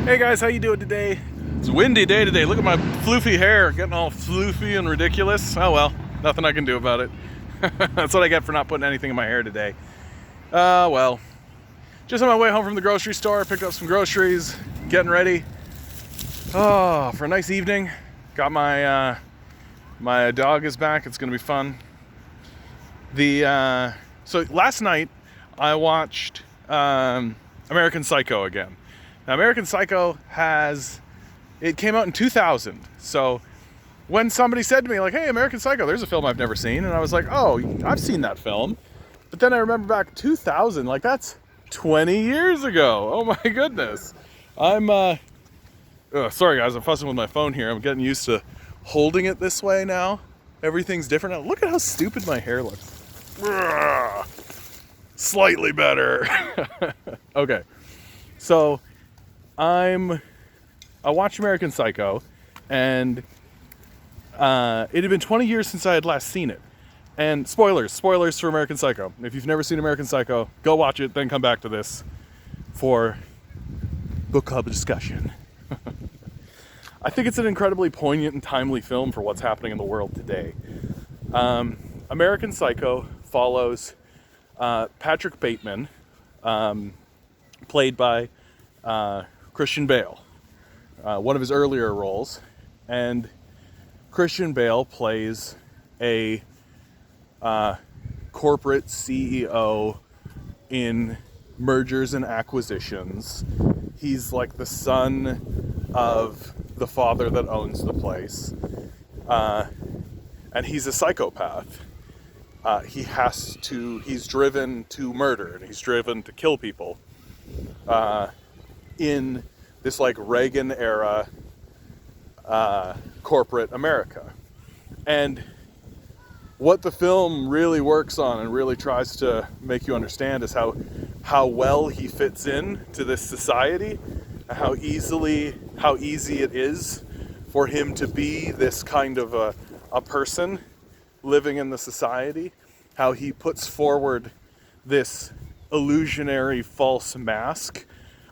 Hey guys, how you doing today? It's a windy day today. Look at my floofy hair, getting all floofy and ridiculous. Oh well, nothing I can do about it. That's what I get for not putting anything in my hair today. Well, just on my way home from the grocery store, picked up some groceries, getting ready. Oh, for a nice evening. Got my my dog is back. It's gonna be fun. So last night I watched American Psycho again. Now, American Psycho it came out in 2000. So when somebody said to me, like, hey, American Psycho, there's a film I've never seen. And I was like, oh, I've seen that film. But then I remember back 2000, like that's 20 years ago. Oh my goodness. Sorry guys, I'm fussing with my phone here. I'm getting used to holding it this way now. Everything's different now. Look at how stupid my hair looks. Slightly better. Okay. So I watched American Psycho, and it had been 20 years since I had last seen it. And spoilers for American Psycho. If you've never seen American Psycho, go watch it, then come back to this for book club discussion. I think it's an incredibly poignant and timely film for what's happening in the world today. American Psycho follows Patrick Bateman, played by Christian Bale, one of his earlier roles, and Christian Bale plays a corporate CEO in mergers and acquisitions. He's like the son of the father that owns the place, and he's a psychopath. He's driven to murder, and he's driven to kill people in this like Reagan era corporate America. And what the film really works on and really tries to make you understand is how well he fits in to this society, how easy it is for him to be this kind of a person living in the society, how he puts forward this illusionary false mask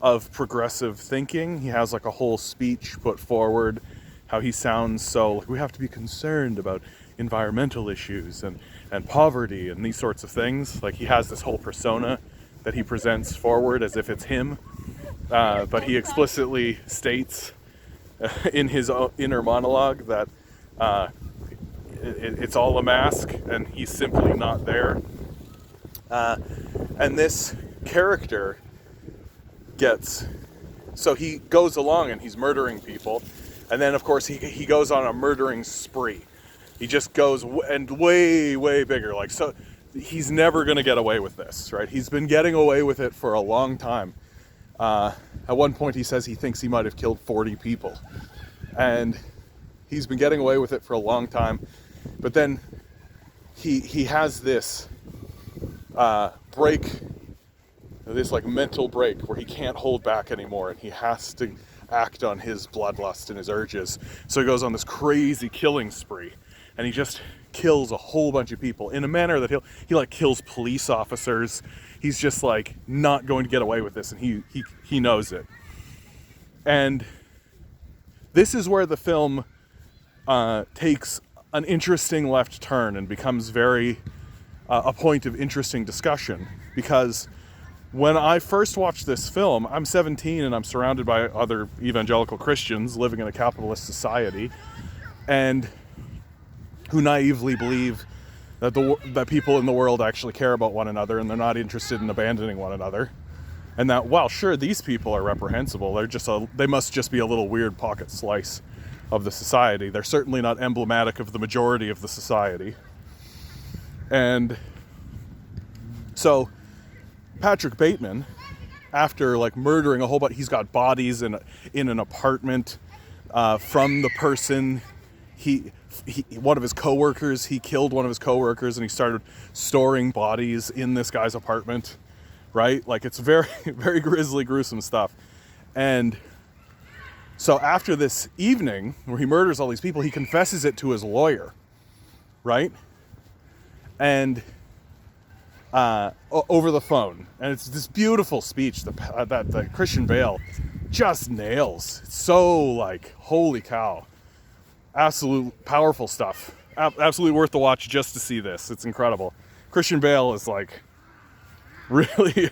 of progressive thinking. He has like a whole speech put forward, how he sounds so like we have to be concerned about environmental issues and poverty and these sorts of things. Like he has this whole persona that he presents forward as if it's him, but he explicitly states in his inner monologue that it's all a mask and he's simply not there. And this character so he goes along and he's murdering people, and then of course he goes on a murdering spree. He just goes and way bigger, like, so he's never gonna get away with this, right? He's been getting away with it for a long time. At one point he says he thinks he might have killed 40 people, and he's been getting away with it for a long time. But then he has this this like mental break where he can't hold back anymore, and he has to act on his bloodlust and his urges. So he goes on this crazy killing spree, and he just kills a whole bunch of people in a manner that he like kills police officers. He's just like not going to get away with this, and he knows it. And this is where the film takes an interesting left turn and becomes very a point of interesting discussion, because when I first watched this film, I'm 17 and I'm surrounded by other evangelical Christians living in a capitalist society, and who naively believe that people in the world actually care about one another and they're not interested in abandoning one another. And that, well, sure, these people are reprehensible. They must just be a little weird pocket slice of the society. They're certainly not emblematic of the majority of the society. And so Patrick Bateman, after like murdering a whole bunch, he's got bodies in an apartment from the person one of his coworkers. He killed one of his coworkers, and he started storing bodies in this guy's apartment, right? Like, it's very, very grisly, gruesome stuff. And so after this evening where he murders all these people, he confesses it to his lawyer, right? And over the phone. And it's this beautiful speech that Christian Bale just nails. It's so like, holy cow. Absolute powerful stuff. Absolutely worth the watch just to see this. It's incredible. Christian Bale is like really,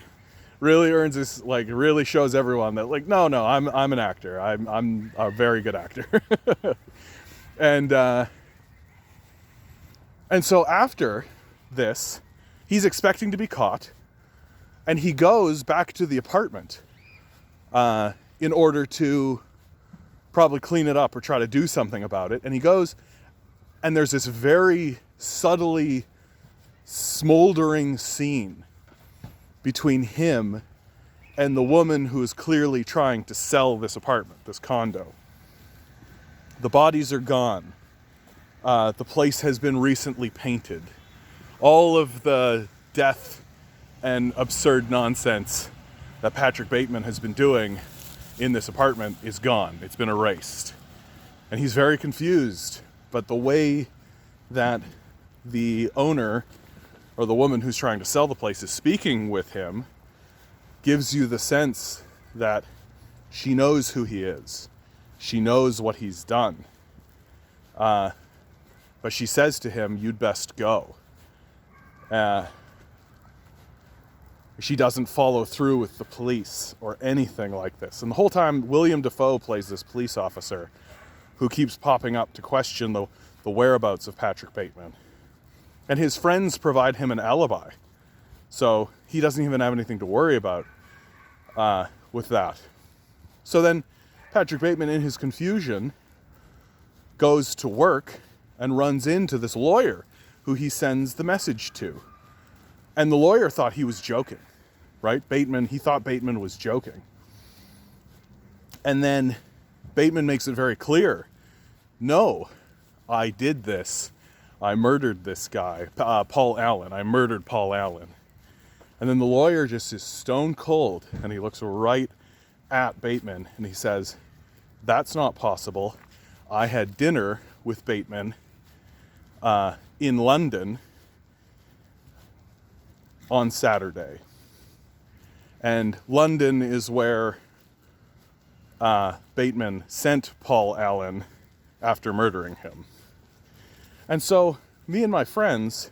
really earns this, like really shows everyone that like, no, I'm an actor. I'm a very good actor. And so after this, he's expecting to be caught, and he goes back to the apartment in order to probably clean it up or try to do something about it. And he goes, and there's this very subtly smoldering scene between him and the woman who is clearly trying to sell this apartment, this condo. The bodies are gone. The place has been recently painted. All of the death and absurd nonsense that Patrick Bateman has been doing in this apartment is gone. It's been erased. And he's very confused. But the way that the owner or the woman who's trying to sell the place is speaking with him gives you the sense that she knows who he is. She knows what he's done. But she says to him, "You'd best go." She doesn't follow through with the police or anything like this. And the whole time, William Dafoe plays this police officer who keeps popping up to question the whereabouts of Patrick Bateman. And his friends provide him an alibi. So he doesn't even have anything to worry about with that. So then Patrick Bateman, in his confusion, goes to work and runs into this lawyer who he sends the message to. And the lawyer thought he was joking, right? He thought Bateman was joking. And then Bateman makes it very clear, no, I did this. I murdered this guy, Paul Allen. I murdered Paul Allen. And then the lawyer just is stone cold, and he looks right at Bateman, and he says, "That's not possible. I had dinner with Bateman in London on Saturday." And London is where Bateman sent Paul Allen after murdering him. And so me and my friends,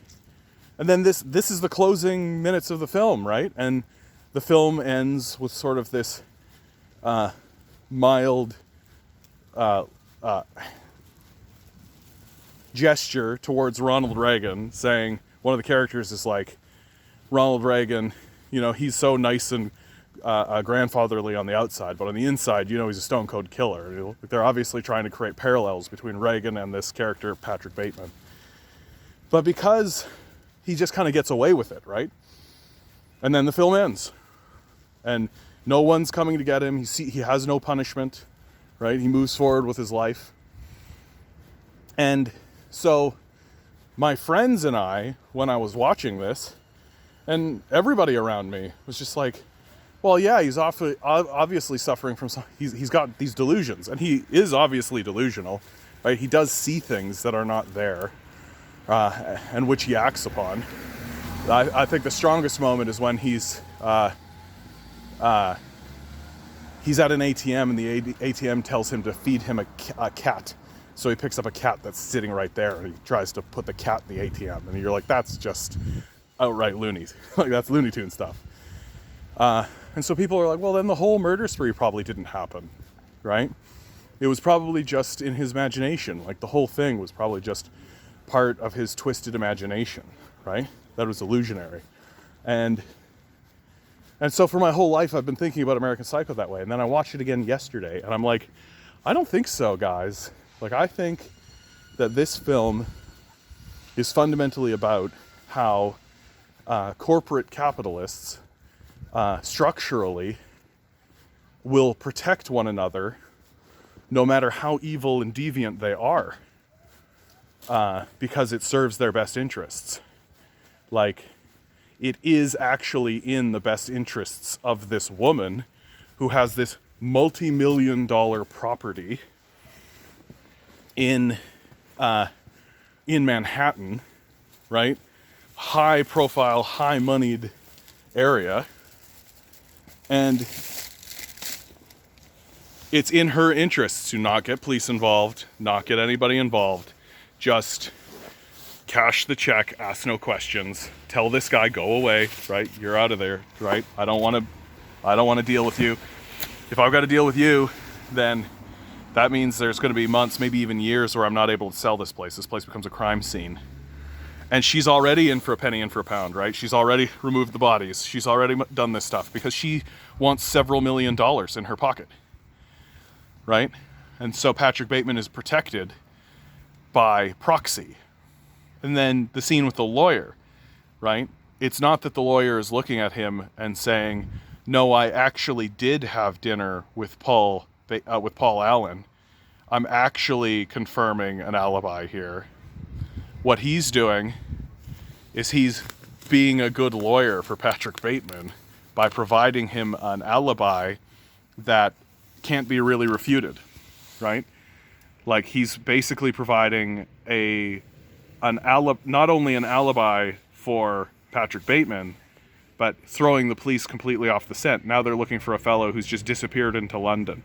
and then this is the closing minutes of the film, right? And the film ends with sort of this mild gesture towards Ronald Reagan, saying, one of the characters is like, Ronald Reagan, he's so nice and grandfatherly on the outside, but on the inside, he's a stone cold killer. They're obviously trying to create parallels between Reagan and this character, Patrick Bateman. But because he just kind of gets away with it, right? And then the film ends. And no one's coming to get him. He has no punishment, right? He moves forward with his life. And so my friends and I, when I was watching this, and everybody around me was just like, well, yeah, he's obviously suffering from he's got these delusions, and he is obviously delusional, right? He does see things that are not there, and which he acts upon. I think the strongest moment is when he's at an ATM, and the ATM tells him to feed him a cat. So he picks up a cat that's sitting right there, and he tries to put the cat in the ATM, and you're like, that's just outright loony. Like, that's Looney Tunes stuff. And so people are like, well, then the whole murder spree probably didn't happen, right? It was probably just in his imagination. Like, the whole thing was probably just part of his twisted imagination, right? That was illusionary. And so for my whole life, I've been thinking about American Psycho that way. And then I watched it again yesterday, and I'm like, I don't think so, guys. Like, I think that this film is fundamentally about how corporate capitalists structurally will protect one another no matter how evil and deviant they are, because it serves their best interests. Like, it is actually in the best interests of this woman who has this multi-million-dollar property in Manhattan, right? High profile, high moneyed area. And it's in her interests to not get police involved, not get anybody involved. Just cash the check, ask no questions, tell this guy, go away, right? You're out of there, right? I don't want to deal with you. If I've got to deal with you, then that means there's going to be months, maybe even years, where I'm not able to sell this place. This place becomes a crime scene. And she's already in for a penny in for a pound, right? She's already removed the bodies. She's already done this stuff because she wants several $1 million in her pocket, right? And so Patrick Bateman is protected by proxy. And then the scene with the lawyer, right? It's not that the lawyer is looking at him and saying, no, I actually did have dinner with Paul Allen. I'm actually confirming an alibi here. What he's doing is he's being a good lawyer for Patrick Bateman by providing him an alibi that can't be really refuted, right? Like, he's basically providing not only an alibi for Patrick Bateman, but throwing the police completely off the scent. Now they're looking for a fellow who's just disappeared into London,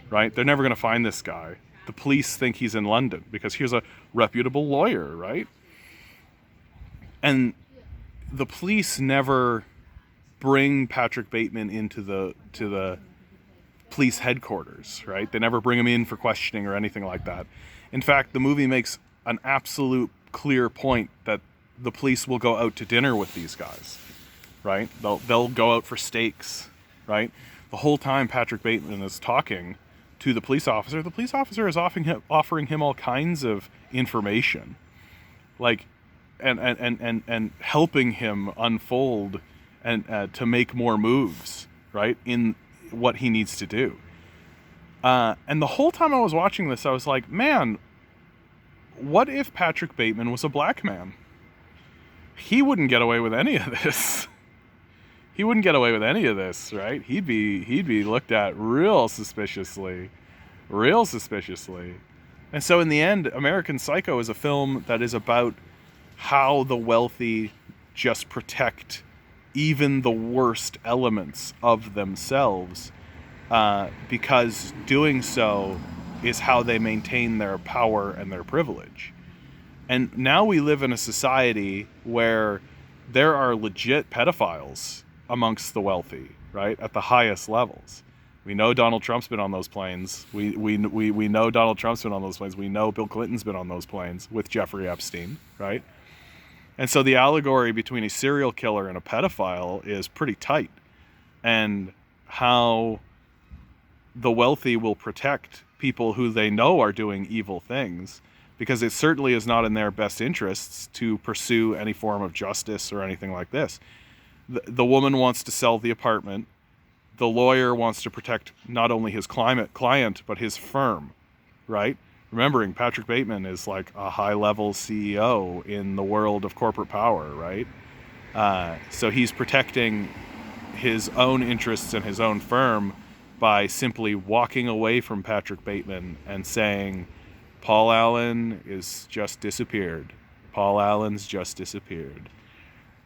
right? They're never going to find this guy. The police think he's in London because he's a reputable lawyer, right? And the police never bring Patrick Bateman into the police headquarters, right? They never bring him in for questioning or anything like that. In fact, the movie makes an absolute clear point that the police will go out to dinner with these guys, right? They'll go out for steaks, right? The whole time Patrick Bateman is talking to the police officer is offering him all kinds of information, like, and helping him unfold and to make more moves, right, in what he needs to do. And the whole time I was watching this, I was like, man, what if Patrick Bateman was a black man? He wouldn't get away with any of this. He wouldn't get away with any of this, right? He'd be looked at real suspiciously. And so in the end, American Psycho is a film that is about how the wealthy just protect even the worst elements of themselves, because doing so is how they maintain their power and their privilege. And now we live in a society where there are legit pedophiles amongst the wealthy, right, at the highest levels. We know Donald Trump's been on those planes. We know Donald Trump's been on those planes. We know Bill Clinton's been on those planes with Jeffrey Epstein, right? And so the allegory between a serial killer and a pedophile is pretty tight. And how the wealthy will protect people who they know are doing evil things, because it certainly is not in their best interests to pursue any form of justice or anything like this. The woman wants to sell the apartment. The lawyer wants to protect not only his client, but his firm, right? Remembering Patrick Bateman is like a high-level CEO in the world of corporate power, right? So he's protecting his own interests and his own firm by simply walking away from Patrick Bateman and saying, Paul Allen is just disappeared. Paul Allen's just disappeared.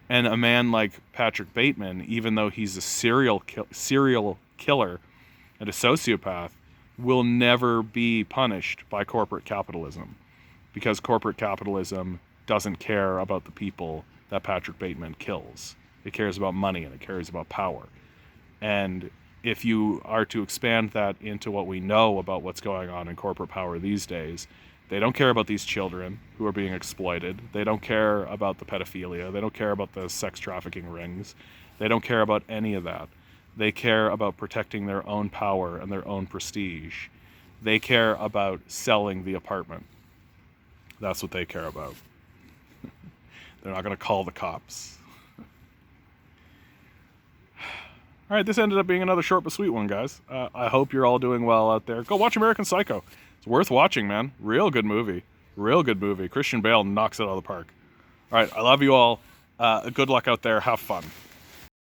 And a man like Patrick Bateman, even though he's a serial killer and a sociopath, will never be punished by corporate capitalism, because corporate capitalism doesn't care about the people that Patrick Bateman kills. It cares about money and it cares about power. And if you are to expand that into what we know about what's going on in corporate power these days, they don't care about these children who are being exploited. They don't care about the pedophilia. They don't care about the sex trafficking rings. They don't care about any of that. They care about protecting their own power and their own prestige. They care about selling the apartment. That's what they care about. They're not going to call the cops. All right, this ended up being another short but sweet one, guys. I hope you're all doing well out there. Go watch American Psycho. It's worth watching, man. Real good movie. Christian Bale knocks it out of the park. All right, I love you all. Good luck out there. Have fun.